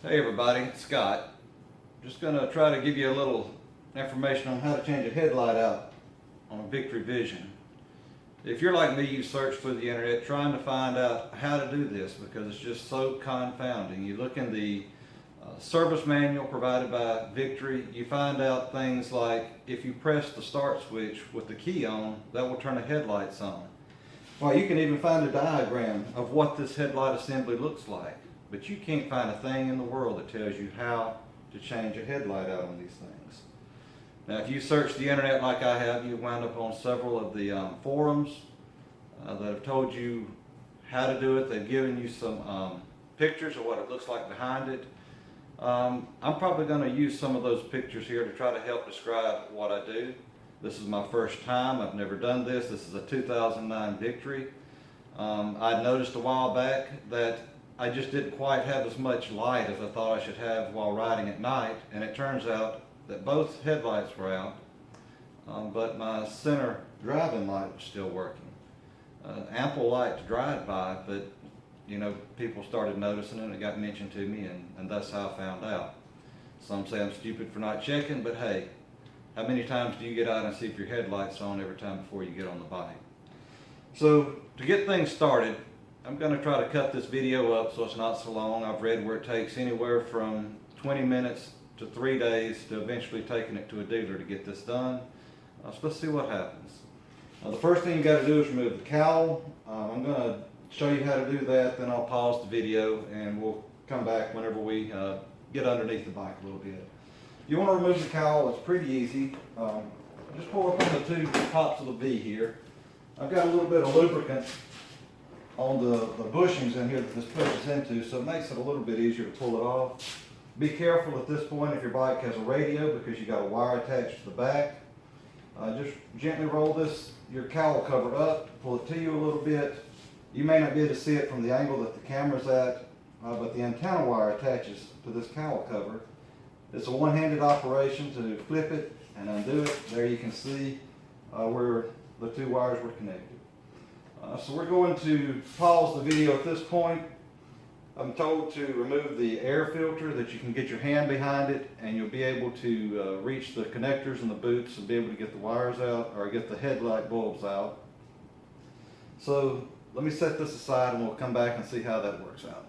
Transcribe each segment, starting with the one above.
Hey everybody, it's Scott. Just going to try to give you a little information on how to change a headlight out on a Victory Vision. If you're like me, you search through the internet trying to find out how to do this because it's just so confounding. You look in the service manual provided by Victory, you find out things like if you press the start switch with the key on, that will turn the headlights on. Well, you can even find a diagram of what this headlight assembly looks like. But you can't find a thing in the world that tells you how to change a headlight out on these things. Now, if you search the internet like I have, you wind up on several of the forums that have told you how to do it. They've given you some pictures of what it looks like behind it. I'm probably going to use some of those pictures here to try to help describe what I do. This is my first time. I've never done this. This is a 2009 Victory. I noticed a while back that I just didn't quite have as much light as I thought I should have while riding at night, and it turns out that both headlights were out, but my center driving light was still working. Ample light to drive by, but you know, people started noticing it and it got mentioned to me, and that's how I found out. Some say I'm stupid for not checking, but hey, how many times do you get out and see if your headlight's on every time before you get on the bike? So to get things started, I'm going to try to cut this video up so it's not so long. I've read where it takes anywhere from 20 minutes to 3 days to eventually taking it to a dealer to get this done. So let's see what happens. The first thing you got to do is remove the cowl. I'm going to show you how to do that, then I'll pause the video and we'll come back whenever we get underneath the bike a little bit. You want to remove the cowl, it's pretty easy. Just pull up on the two tops of the V here. I've got a little bit of lubricant on the bushings in here that this pushes into, so it makes it a little bit easier to pull it off. Be careful at this point if your bike has a radio because you got a wire attached to the back. Just gently roll your cowl cover up, pull it to you a little bit. You may not be able to see it from the angle that the camera's at, but the antenna wire attaches to this cowl cover. It's a one-handed operation to flip it and undo it. There you can see where the two wires were connected. So we're going to pause the video at this point. I'm told to remove the air filter, that you can get your hand behind it and you'll be able to reach the connectors and the boots and be able to get the wires out or get the headlight bulbs out. So let me set this aside and we'll come back and see how that works out.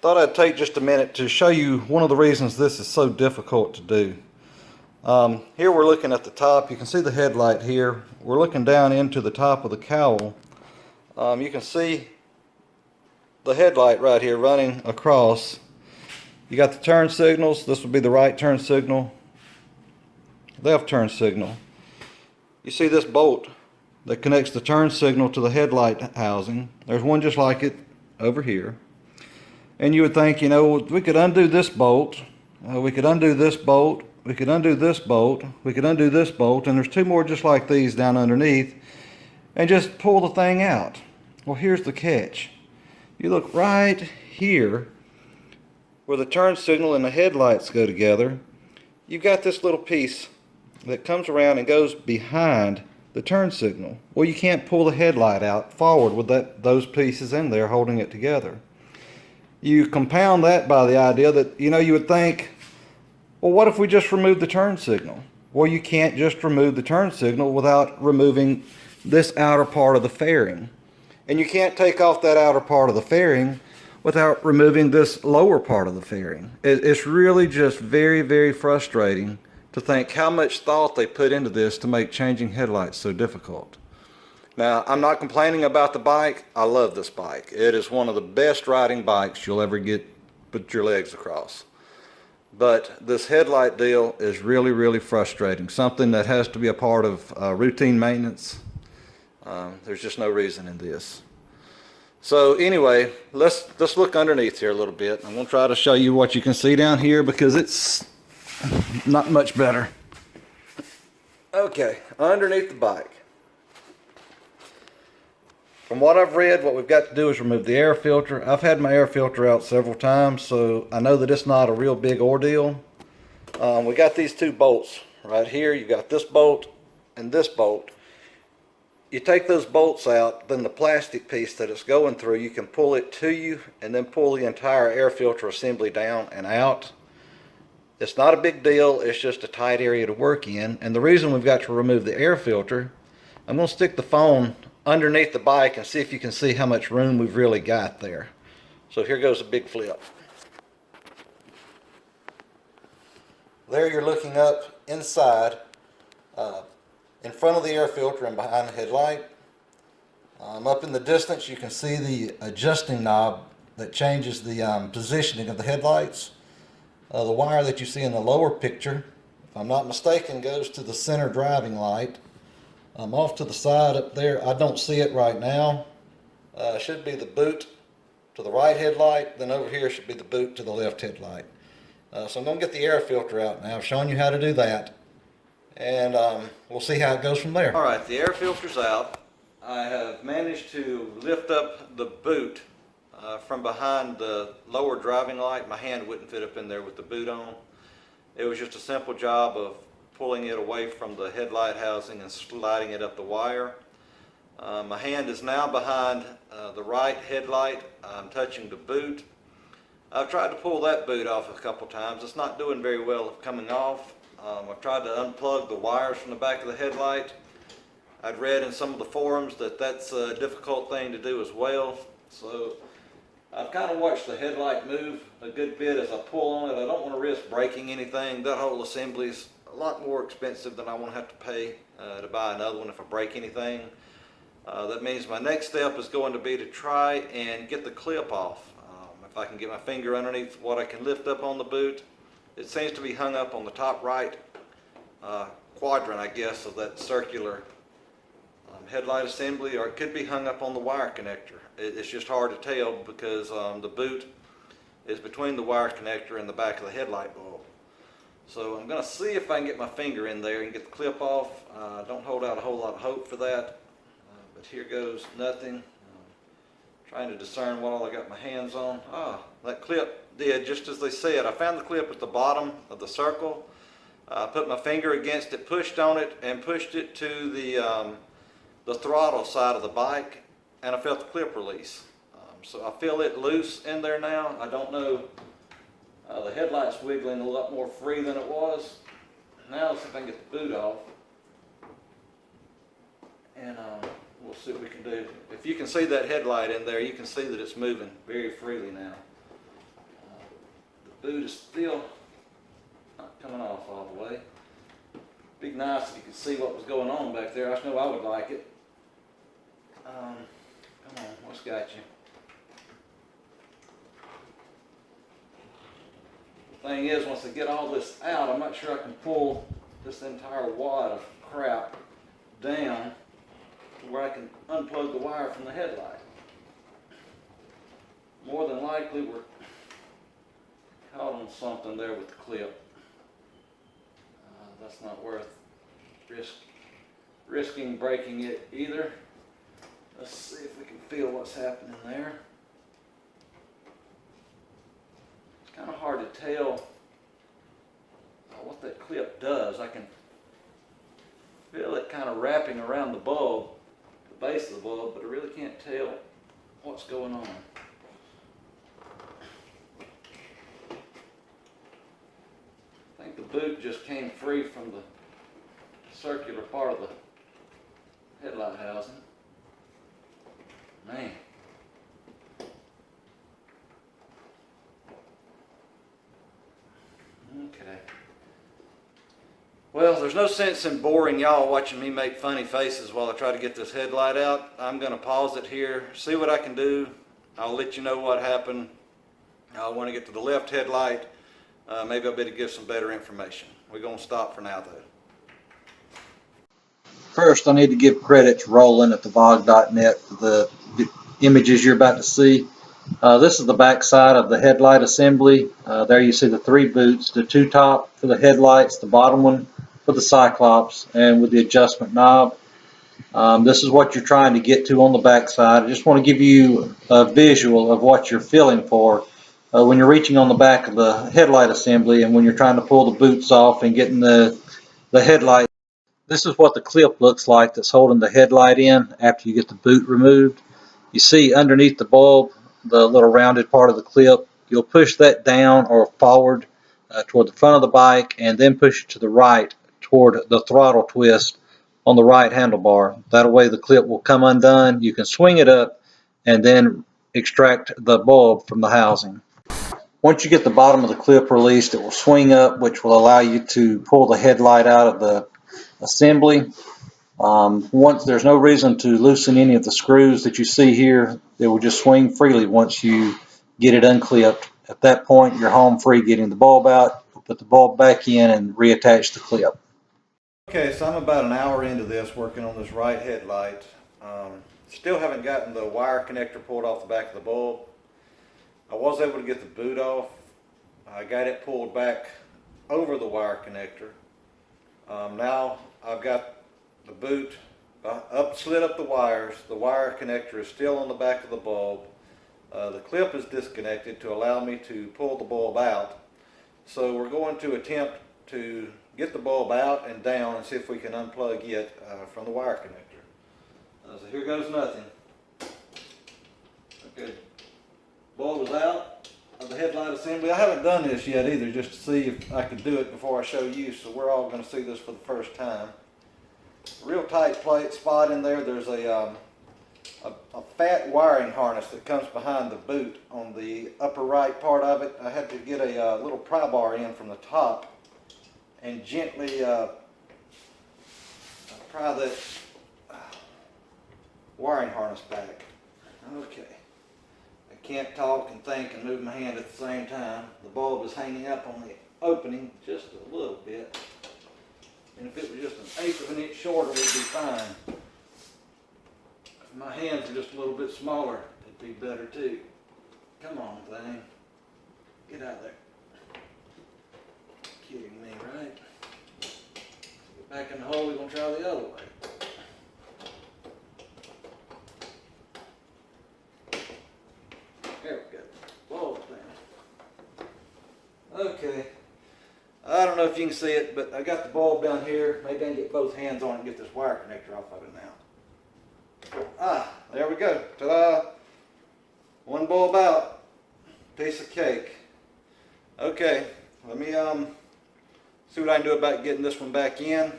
Thought I'd take just a minute to show you one of the reasons this is so difficult to do. Here we're looking at the top. You can see the headlight here. We're looking down into the top of the cowl. You can see the headlight right here running across. You got the turn signals. This would be the right turn signal, left turn signal. You see this bolt that connects the turn signal to the headlight housing. There's one just like it over here. And you would think, you know, we could undo this bolt, we could undo this bolt, we could undo this bolt, we could undo this bolt, and there's two more just like these down underneath, and just pull the thing out. Well, here's the catch. You look right here where the turn signal and the headlights go together. You've got this little piece that comes around and goes behind the turn signal. Well, you can't pull the headlight out forward with those pieces in there holding it together. You compound that by the idea that, you know, you would think, well, what if we just remove the turn signal? Well, you can't just remove the turn signal without removing this outer part of the fairing. And you can't take off that outer part of the fairing without removing this lower part of the fairing. It's really just very, very frustrating to think how much thought they put into this to make changing headlights so difficult. Now, I'm not complaining about the bike. I love this bike. It is one of the best riding bikes you'll ever put your legs across. But this headlight deal is really, really frustrating. Something that has to be a part of routine maintenance. There's just no reason in this. So anyway, let's look underneath here a little bit. I'm going to try to show you what you can see down here because it's not much better. Okay, underneath the bike. From what I've read, what we've got to do is remove the air filter. I've had my air filter out several times, so I know that it's not a real big ordeal. We got these two bolts right here. You got this bolt and this bolt. you take those bolts out, then the plastic piece that it's going through, you can pull it to you and then pull the entire air filter assembly down and out. It's not a big deal, it's just a tight area to work in. And the reason we've got to remove the air filter, I'm going to stick the phone underneath the bike and see if you can see how much room we've really got there. So here goes a big flip. There you're looking up inside, in front of the air filter and behind the headlight. Up in the distance you can see the adjusting knob that changes the positioning of the headlights. The wire that you see in the lower picture, if I'm not mistaken, goes to the center driving light. Off to the side up there, I don't see it right now. Should be the boot to the right headlight, then over here should be the boot to the left headlight. So I'm going to get the air filter out now. I've shown you how to do that, and we'll see how it goes from there. Alright, the air filter's out. I have managed to lift up the boot from behind the lower driving light. My hand wouldn't fit up in there with the boot on. It was just a simple job of pulling it away from the headlight housing and sliding it up the wire. My hand is now behind the right headlight. I'm touching the boot. I've tried to pull that boot off a couple times. It's not doing very well coming off. I've tried to unplug the wires from the back of the headlight. I'd read in some of the forums that that's a difficult thing to do as well. So I've kind of watched the headlight move a good bit as I pull on it. I don't want to risk breaking anything. That whole assembly is a lot more expensive than I want to have to pay to buy another one if I break anything. That means my next step is going to be to try and get the clip off. If I can get my finger underneath what I can lift up on the boot. It seems to be hung up on the top right quadrant, I guess, of that circular headlight assembly, or it could be hung up on the wire connector. It's just hard to tell because the boot is between the wire connector and the back of the headlight bulb. So I'm going to see if I can get my finger in there and get the clip off. Don't hold out a whole lot of hope for that, but here goes nothing. Trying to discern what all I got my hands on. That clip did just as they said. I found the clip at the bottom of the circle. I put my finger against it, pushed on it, and pushed it to the throttle side of the bike, and I felt the clip release. So I feel it loose in there now. I don't know. The headlight's wiggling a lot more free than it was. Now let's see if I can get the boot off. And we'll see what we can do. If you can see that headlight in there, you can see that it's moving very freely now. The boot is still not coming off all the way. Be nice if you could see what was going on back there. I just know I would like it. Come on, what's got you? The thing is, once I get all this out, I'm not sure I can pull this entire wad of crap down to where I can unplug the wire from the headlight. More than likely, we're caught on something there with the clip. That's not worth risking breaking it either. Let's see if we can feel what's happening there. It's kind of hard to tell what that clip does. I can feel it kind of wrapping around the bulb, the base of the bulb, but I really can't tell what's going on. I think the boot just came free from the circular part of the headlight housing. Man. Okay. Well, there's no sense in boring y'all watching me make funny faces while I try to get this headlight out. I'm going to pause it here, see what I can do. I'll let you know what happened. I want to get to the left headlight. Maybe I'll be able to give some better information. We're going to stop for now, though. First, I need to give credit to Roland at thevog.net for the images you're about to see. This is the back side of the headlight assembly. There you see the three boots, the two top for the headlights, the bottom one for the Cyclops, and with the adjustment knob. This is what you're trying to get to on the back side. I just want to give you a visual of what you're feeling for when you're reaching on the back of the headlight assembly and when you're trying to pull the boots off and getting the headlight This is what the clip looks like that's holding the headlight in after you get the boot removed. You see underneath the bulb, the little rounded part of the clip. You'll push that down or forward toward the front of the bike and then push it to the right toward the throttle twist on the right handlebar. That way the clip will come undone. You can swing it up and then extract the bulb from the housing. Once you get the bottom of the clip released, it will swing up, which will allow you to pull the headlight out of the assembly. Once there's no reason to loosen any of the screws that you see here, it will just swing freely once you get it unclipped. At that point, you're home free getting the bulb out, put the bulb back in, and reattach the clip. Okay, so I'm about an hour into this, working on this right headlight. Still haven't gotten the wire connector pulled off the back of the bulb. I was able to get the boot off. I got it pulled back over the wire connector. Now I've got the boot slid up the wires. The wire connector is still on the back of the bulb. The clip is disconnected to allow me to pull the bulb out. So we're going to attempt to get the bulb out and down and see if we can unplug it from the wire connector. So here goes nothing. Okay, bulb is out of the headlight assembly. I haven't done this yet either, just to see if I can do it before I show you, so we're all going to see this for the first time. Real tight plate spot in there. There's a fat wiring harness that comes behind the boot on the upper right part of it. I had to get a little pry bar in from the top and gently pry that wiring harness back. Okay. I can't talk and think and move my hand at the same time. The bulb is hanging up on the opening just a little bit. And if it was just an eighth of an inch shorter, it'd be fine. If my hands are just a little bit smaller, it'd be better too. Come on, thing. Get out of there. Kidding me, right? Get back in the hole, we're going to try the other way. There we go. Bulb down. Okay. I don't know if you can see it, but I got the bulb down here. Maybe I can get both hands on it and get this wire connector off of it now. Ah, there we go. Ta-da! One bulb out. Piece of cake. Okay, let me see what I can do about getting this one back in,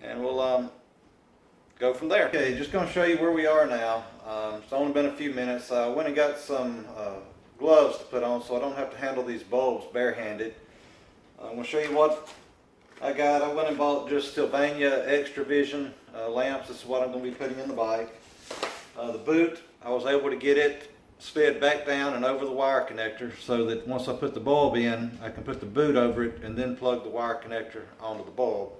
and we'll go from there. Okay, just going to show you where we are now. It's only been a few minutes. I went and got some gloves to put on so I don't have to handle these bulbs barehanded. I'm going to show you what I got. I went and bought just Sylvania Extra Vision lamps. This is what I'm going to be putting in the bike. The boot, I was able to get it slid back down and over the wire connector so that once I put the bulb in, I can put the boot over it and then plug the wire connector onto the bulb.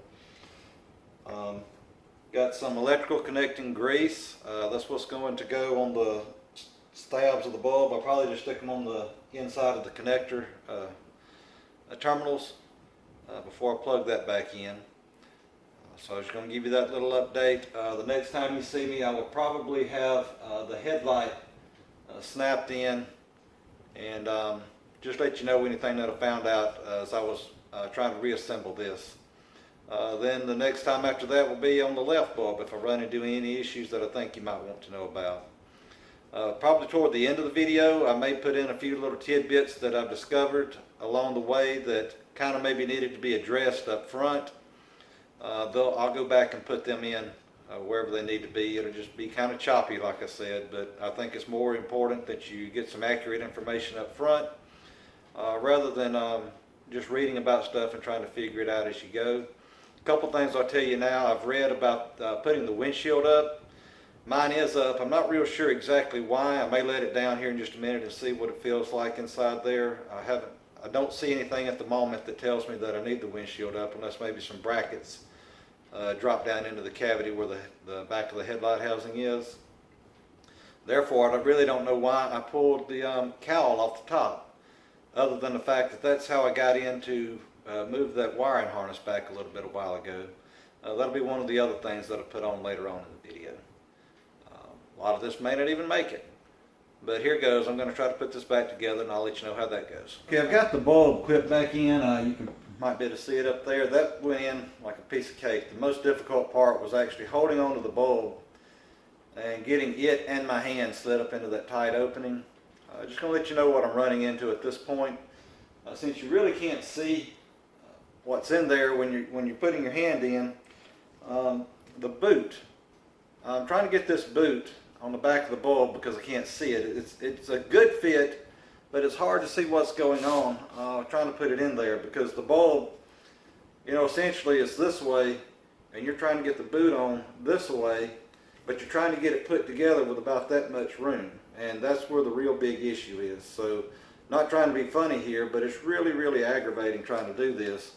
Got some electrical connecting grease. That's what's going to go on the stabs of the bulb. I'll probably just stick them on the inside of the connector terminals before I plug that back in. So I'm just going to give you that little update. The next time you see me, I will probably have the headlight snapped in, and just let you know anything that I found out as I was trying to reassemble this. Then the next time after that will be on the left bulb if I run into any issues that I think you might want to know about. Probably toward the end of the video, I may put in a few little tidbits that I've discovered along the way that kind of maybe needed to be addressed up front. I'll go back and put them in wherever they need to be. It'll just be kind of choppy, like I said, but I think it's more important that you get some accurate information up front rather than just reading about stuff and trying to figure it out as you go. A couple things I'll tell you now. I've read about putting the windshield up. Mine is up. I'm not real sure exactly why. I may let it down here in just a minute and see what it feels like inside there. I don't see anything at the moment that tells me that I need the windshield up, unless maybe some brackets drop down into the cavity where the back of the headlight housing is. Therefore, I really don't know why I pulled the cowl off the top, other than the fact that that's how I got in to move that wiring harness back a little bit a while ago. That'll be one of the other things that I put on later on in the video. A lot of this may not even make it. But here goes. I'm going to try to put this back together and I'll let you know how that goes. Okay, I've got the bulb clipped back in. You can Might be able to see it up there. That went in like a piece of cake. The most difficult part was actually holding onto the bulb and getting it and my hand slid up into that tight opening. Just going to let you know what I'm running into at this point. Since you really can't see what's in there when you're putting your hand in, the boot. I'm trying to get this boot on the back of the bulb because I can't see it. It's a good fit, but it's hard to see what's going on trying to put it in there because the bulb, essentially it's this way, and you're trying to get the boot on this way, but you're trying to get it put together with about that much room, and that's where the real big issue is. So, not trying to be funny here, but it's really, really aggravating trying to do this.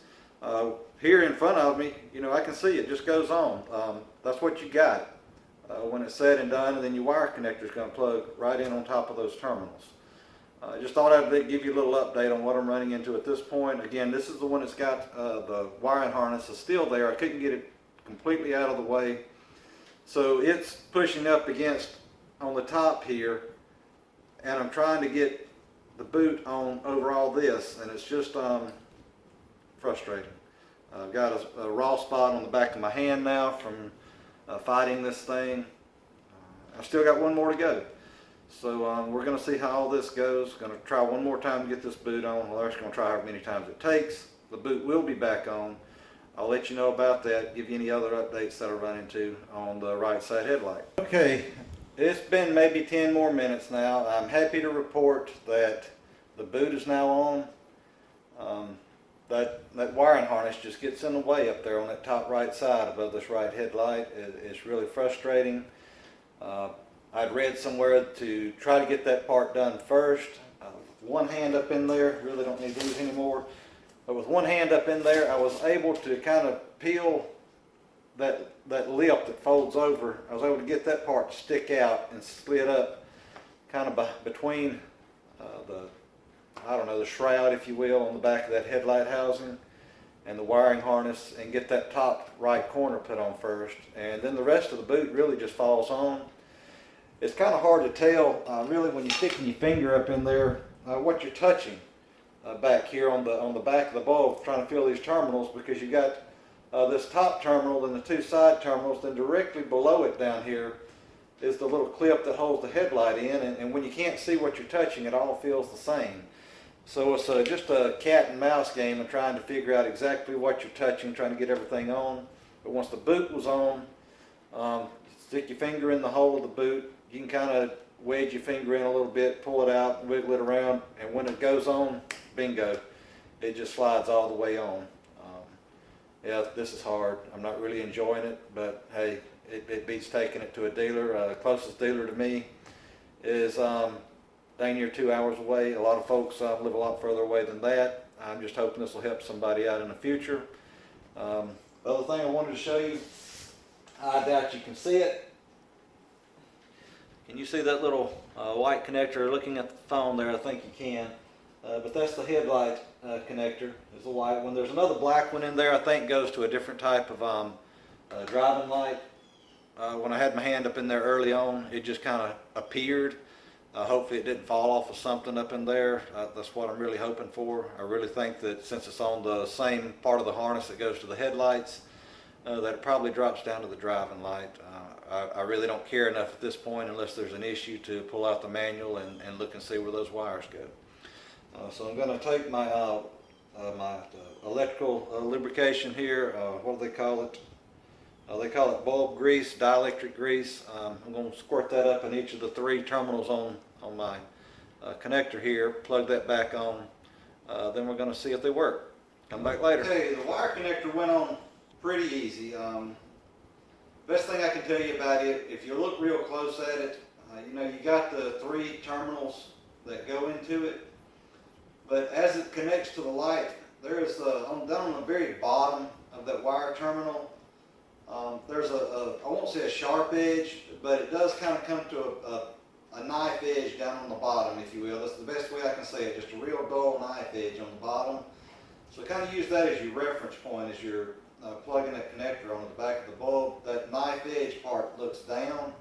Here in front of me, I can see it just goes on. That's what you got when it's said and done, and then your wire connector is going to plug right in on top of those terminals. I just thought I'd give you a little update on what I'm running into at this point. Again, this is the one that's got the wiring harness is still there. I couldn't get it completely out of the way. So it's pushing up against on the top here, and I'm trying to get the boot on over all this, and it's just frustrating. I've got a raw spot on the back of my hand now from fighting this thing. I've still got one more to go. So we're going to see how all this goes. Going to try one more time to get this boot on. Well, I'm just going to try how many times it takes. The boot will be back on. I'll let you know about that, give you any other updates that I run into on the right side headlight. Okay, it's been maybe 10 more minutes now. I'm happy to report that the boot is now on. That wiring harness just gets in the way up there on that top right side above this right headlight. It's really frustrating. I'd read somewhere to try to get that part done first. One hand up in there, really don't need these anymore. But with one hand up in there, I was able to kind of peel that lip that folds over. I was able to get that part to stick out and slid up kind of between the shroud, if you will, on the back of that headlight housing and the wiring harness, and get that top right corner put on first. And then the rest of the boot really just falls on. It's kind of hard to tell, really, when you're sticking your finger up in there, what you're touching. Back here on the back of the bulb, trying to feel these terminals, because you got this top terminal and the two side terminals, then directly below it down here is the little clip that holds the headlight in, and when you can't see what you're touching, it all feels the same. So it's just a cat and mouse game of trying to figure out exactly what you're touching, trying to get everything on. But once the boot was on, stick your finger in the hole of the boot. You can kind of wedge your finger in a little bit, pull it out, wiggle it around, and when it goes on, bingo, it just slides all the way on. Yeah, this is hard. I'm not really enjoying it, but hey, it beats taking it to a dealer. Closest dealer to me is dang near 2 hours away. A lot of folks live a lot further away than that. I'm just hoping this will help somebody out in the future. The other thing I wanted to show you, I doubt you can see it. Can you see that little white connector? Looking at the phone there, I think you can. But that's the headlight connector, is the white one. There's another black one in there, I think goes to a different type of driving light. When I had my hand up in there early on, it just kind of appeared. Hopefully it didn't fall off of something up in there. That's what I'm really hoping for. I really think that since it's on the same part of the harness that goes to the headlights, that it probably drops down to the driving light. I really don't care enough at this point, unless there's an issue, to pull out the manual and look and see where those wires go. So I'm going to take my electrical lubrication here. What do they call it? They call it bulb grease, dielectric grease. I'm going to squirt that up in each of the three terminals on my connector here, plug that back on. Then we're going to see if they work. Come back later. Okay, the wire connector went on pretty easy. Best thing I can tell you about it, if you look real close at it, you got the three terminals that go into it. But as it connects to the light, there is down on the very bottom of that wire terminal, there's I won't say a sharp edge, but it does kind of come to a knife edge down on the bottom, if you will. That's the best way I can say it, just a real dull knife edge on the bottom. So kind of use that as your reference point as you're plugging that connector on the back of the bulb. That knife edge part looks down,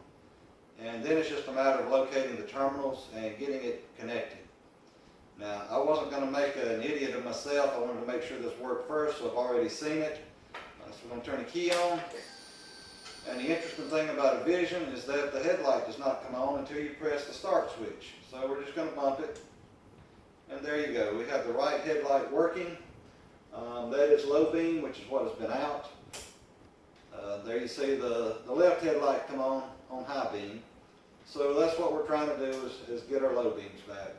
and then it's just a matter of locating the terminals and getting it connected. Now, I wasn't going to make an idiot of myself. I wanted to make sure this worked first, so I've already seen it. So we're going to turn the key on. And the interesting thing about a Vision is that the headlight does not come on until you press the start switch. So we're just going to bump it. And there you go. We have the right headlight working. That is low beam, which is what has been out. There you see the left headlight come on high beam. So that's what we're trying to do is get our low beams back.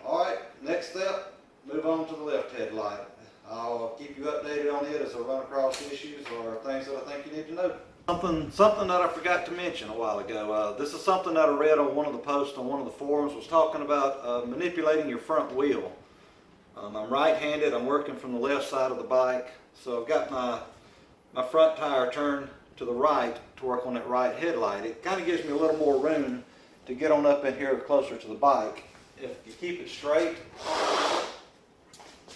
Alright, next step, move on to the left headlight. I'll keep you updated on it as I run across issues or things that I think you need to know. Something that I forgot to mention a while ago. This is something that I read on one of the posts on one of the forums, was talking about manipulating your front wheel. I'm right-handed, I'm working from the left side of the bike, so I've got my front tire turned to the right to work on that right headlight. It kind of gives me a little more room to get on up in here closer to the bike. If you keep it straight,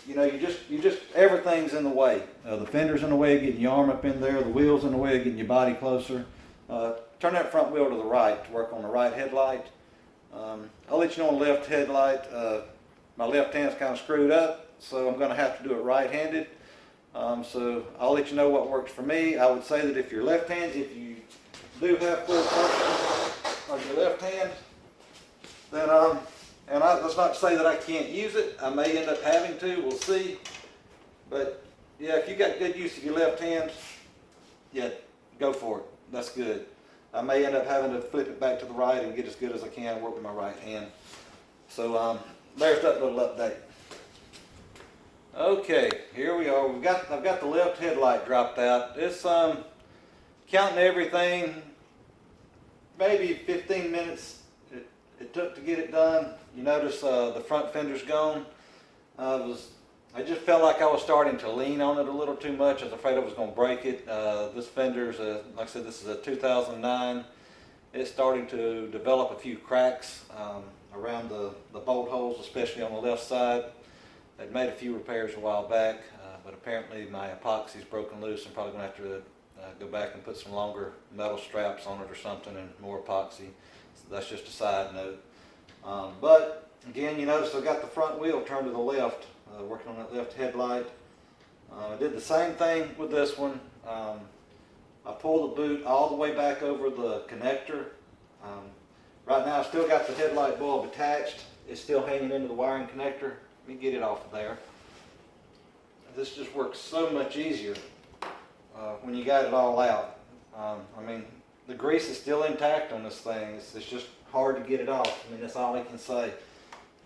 you know, you just everything's in the way. The fender's in the way of getting your arm up in there. The wheel's in the way of getting your body closer. Turn that front wheel to the right to work on the right headlight. I'll let you know on the left headlight. My left hand's kind of screwed up, so I'm going to have to do it right-handed. So I'll let you know what works for me. I would say that if you're left-handed, if you do have full function of your left hand, then that's not to say that I can't use it. I may end up having to. We'll see. But yeah, if you got good use of your left hand, yeah, go for it. That's good. I may end up having to flip it back to the right and get as good as I can work with my right hand. So there's that little update. Okay, here we are. I've got the left headlight dropped out. It's counting everything, maybe 15 minutes it took to get it done. You notice the front fender's gone. I just felt like I was starting to lean on it a little too much. I was afraid I was going to break it. This fender's, like I said, this is a 2009. It's starting to develop a few cracks around the bolt holes, especially on the left side. They'd made a few repairs a while back, but apparently my epoxy's broken loose. I'm probably going to have to go back and put some longer metal straps on it or something and more epoxy. So that's just a side note. But again, you notice I've got the front wheel turned to the left, working on that left headlight. I did the same thing with this one. I pulled the boot all the way back over the connector. Right now I've still got the headlight bulb attached. It's still hanging into the wiring connector. Let me get it off of there. This just works so much easier when you got it all out. I mean, the grease is still intact on this thing. It's just hard to get it off. I mean, that's all I can say.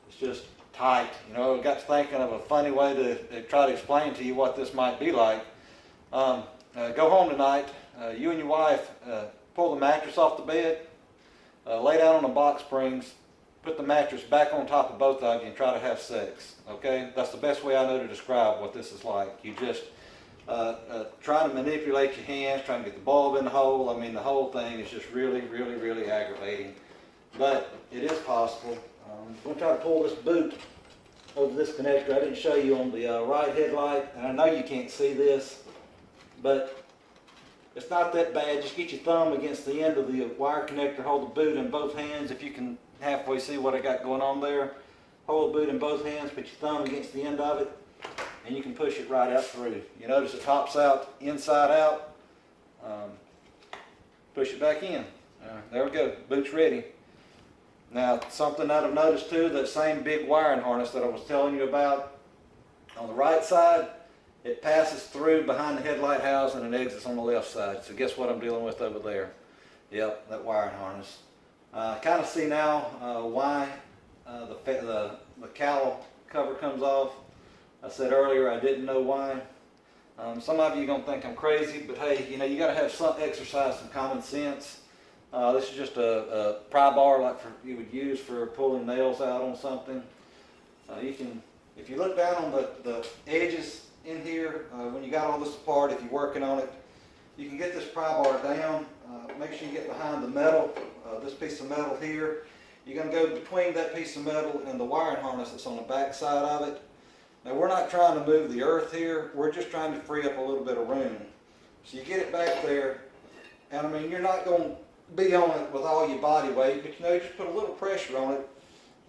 It's just tight. You know, I got to thinking of a funny way to try to explain to you what this might be like. Go home tonight. You and your wife pull the mattress off the bed, lay down on the box springs, put the mattress back on top of both of you and try to have sex. Okay? That's the best way I know to describe what this is like. You just try to manipulate your hands, trying to get the bulb in the hole. I mean, the whole thing is just really, really, really aggravating. But it is possible. I'm going to try to pull this boot over this connector. I didn't show you on the right headlight, and I know you can't see this, but it's not that bad. Just get your thumb against the end of the wire connector, hold the boot in both hands. If you can halfway see what I got going on there, hold the boot in both hands, put your thumb against the end of it, and you can push it right out through. You notice it pops out inside out. Push it back in. There we go. Boot's ready. Now, something that I've noticed too, that same big wiring harness that I was telling you about, on the right side, it passes through behind the headlight housing and exits on the left side. So guess what I'm dealing with over there? Yep, that wiring harness. Kind of see now why the cowl cover comes off. I said earlier I didn't know why. Some of you are going to think I'm crazy, but hey, you know, you got to have some exercise, some common sense. This is just a pry bar like you would use for pulling nails out on something. You can, if you look down on the edges in here, when you got all this apart, if you're working on it, you can get this pry bar down. Make sure you get behind the metal, this piece of metal here. You're going to go between that piece of metal and the wiring harness that's on the back side of it. Now, we're not trying to move the earth here. We're just trying to free up a little bit of room. So you get it back there, and I mean, you're not going to be on it with all your body weight, but you know, you just put a little pressure on it,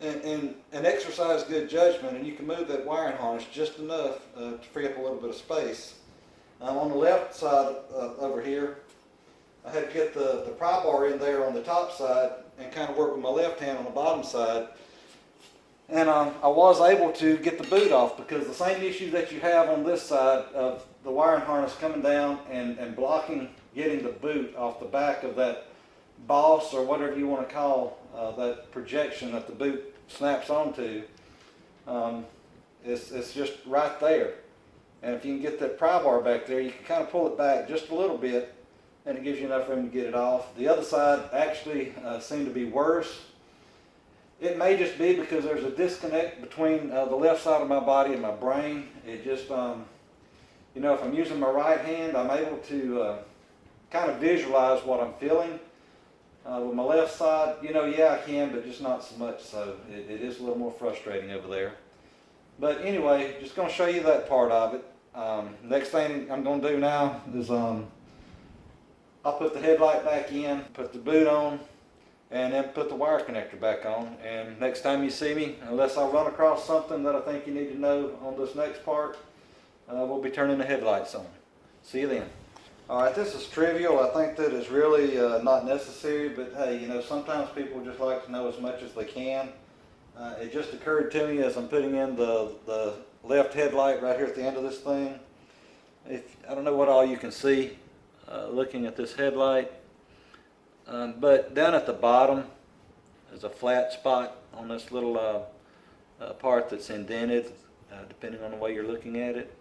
and exercise good judgment, and you can move that wiring harness just enough to free up a little bit of space. On the left side over here, I had to get the pry bar in there on the top side and kind of work with my left hand on the bottom side. And I was able to get the boot off, because the same issue that you have on this side of the wiring harness coming down and blocking getting the boot off the back of that boss, or whatever you want to call that projection that the boot snaps onto, it's just right there. And if you can get that pry bar back there, you can kind of pull it back just a little bit, and it gives you enough room to get it off. The other side actually seemed to be worse. It may just be because there's a disconnect between the left side of my body and my brain. It just, you know, if I'm using my right hand, I'm able to kind of visualize what I'm feeling. With my left side, you know, yeah, I can, but just not so much. So it is a little more frustrating over there. But anyway, just going to show you that part of it. Next thing I'm going to do now is I'll put the headlight back in, put the boot on, and then put the wire connector back on. And next time you see me, unless I run across something that I think you need to know on this next part, we'll be turning the headlights on. See you then. Alright, this is trivial. I think that is really not necessary, but hey, you know, sometimes people just like to know as much as they can. It just occurred to me as I'm putting in the left headlight right here at the end of this thing. I don't know what all you can see looking at this headlight, but down at the bottom there's a flat spot on this little part that's indented, depending on the way you're looking at it.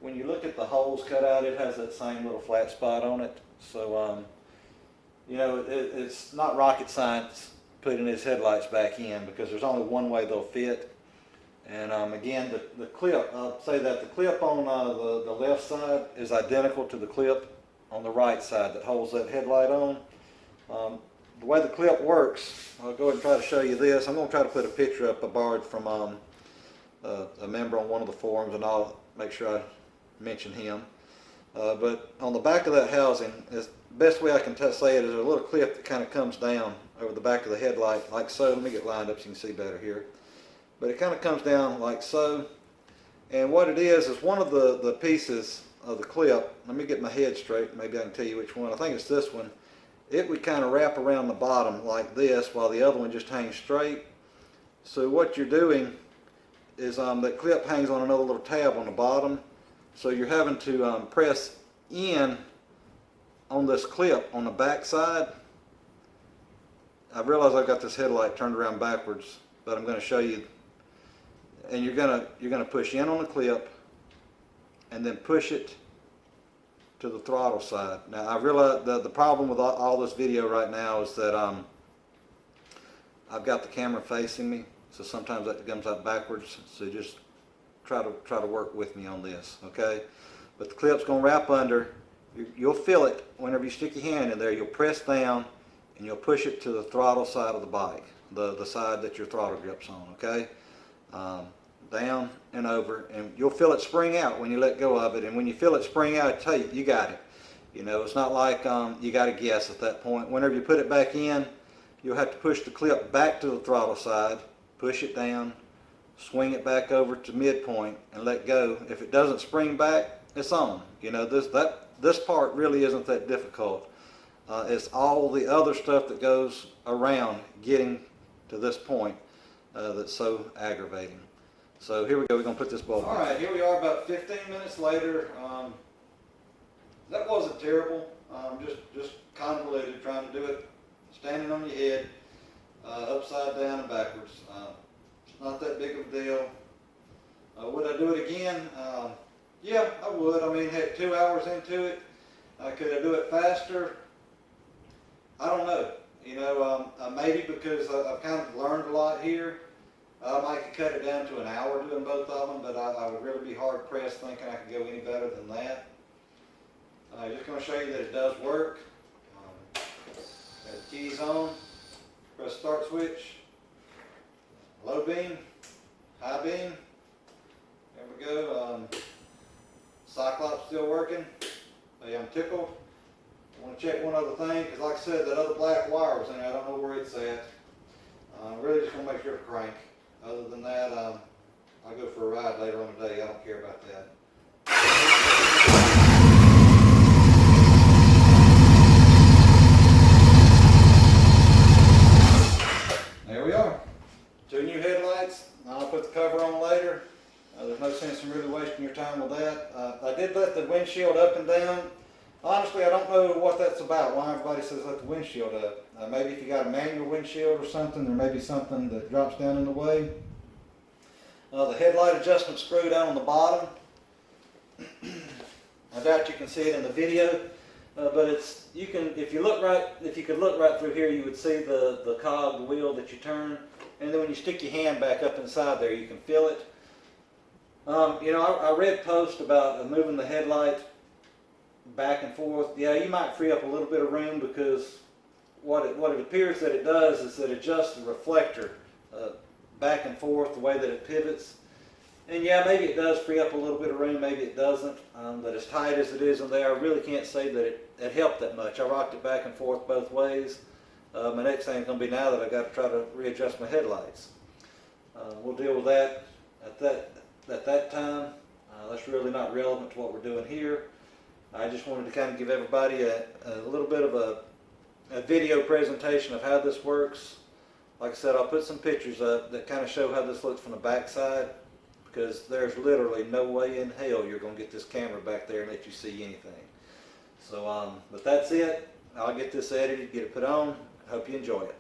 When you look at the holes cut out, it has that same little flat spot on it. So, you know, it's not rocket science putting his headlights back in, because there's only one way they'll fit. And again, the clip, I'll say that the clip on the left side is identical to the clip on the right side that holds that headlight on. The way the clip works, I'll go ahead and try to show you this. I'm going to try to put a picture up I borrowed from a member on one of the forums, and I'll make sure I mention him. But on the back of that housing, the best way I can say it is a little clip that kind of comes down over the back of the headlight like so. Let me get lined up so you can see better here. But it kind of comes down like so. And what it is one of the pieces of the clip, let me get my head straight, maybe I can tell you which one. I think it's this one. It would kind of wrap around the bottom like this, while the other one just hangs straight. So what you're doing is that clip hangs on another little tab on the bottom. So you're having to press in on this clip on the back side. I realize I've got this headlight turned around backwards, but I'm going to show you. And you're gonna push in on the clip, and then push it to the throttle side. Now I realize the problem with all this video right now is that I've got the camera facing me, so sometimes that comes out backwards. So just try to work with me on this, okay? But the clip's gonna wrap under. You'll feel it whenever you stick your hand in there. You'll press down and you'll push it to the throttle side of the bike, the side that your throttle grip's on, okay? Down and over, and you'll feel it spring out when you let go of it. And when you feel it spring out, I tell you, you got it. You know, it's not like you got to guess at that point. Whenever you put it back in, you'll have to push the clip back to the throttle side, push it down, swing it back over to midpoint, and let go. If it doesn't spring back, it's on. You know, this part really isn't that difficult. It's all the other stuff that goes around getting to this point that's so aggravating. So here we go, we're going to put this bulb on. Alright, here we are about 15 minutes later. That wasn't terrible, just convoluted, trying to do it standing on your head, upside down and backwards. It's not that big of a deal. Would I do it again? Yeah, I would. I mean, heck, 2 hours into it. Could I do it faster? I don't know. You know, maybe because I've kind of learned a lot here. I might cut it down to an hour doing both of them, but I would really be hard pressed thinking I could go any better than that. I'm just going to show you that it does work. Got the keys on, press start switch, low beam, high beam, there we go. Cyclops still working. Hey, I'm tickled. I want to check one other thing, because like I said, that other black wire was in there. I don't know where it's at. Really just gonna make sure to crank. Other than that, I'll go for a ride later on today. I don't care about that. There we are. 2 new headlights. I'll put the cover on later. There's no sense in really wasting your time with that. I did let the windshield up and down. Honestly, I don't know what that's about, why everybody says let the windshield up. Maybe if you got a manual windshield or something, there may be something that drops down in the way. The headlight adjustment screw down on the bottom. I doubt you can see it in the video, but it's, you can, if you could look right through here, you would see the cog, the wheel that you turn, and then when you stick your hand back up inside there, you can feel it. You know, I read posts about moving the headlight back and forth. Yeah, you might free up a little bit of room, because what it appears that it does is that it adjusts the reflector back and forth, the way that it pivots. And yeah, maybe it does free up a little bit of room, maybe it doesn't. But as tight as it is in there, I really can't say that it helped that much. I rocked it back and forth both ways. My next thing is going to be now that I've got to try to readjust my headlights. We'll deal with that at that time. That's really not relevant to what we're doing here. I just wanted to kind of give everybody a little bit of a video presentation of how this works. Like I said, I'll put some pictures up that kind of show how this looks from the back side, because there's literally no way in hell you're going to get this camera back there and let you see anything. So, but that's it. I'll get this edited, get it put on. Hope you enjoy it.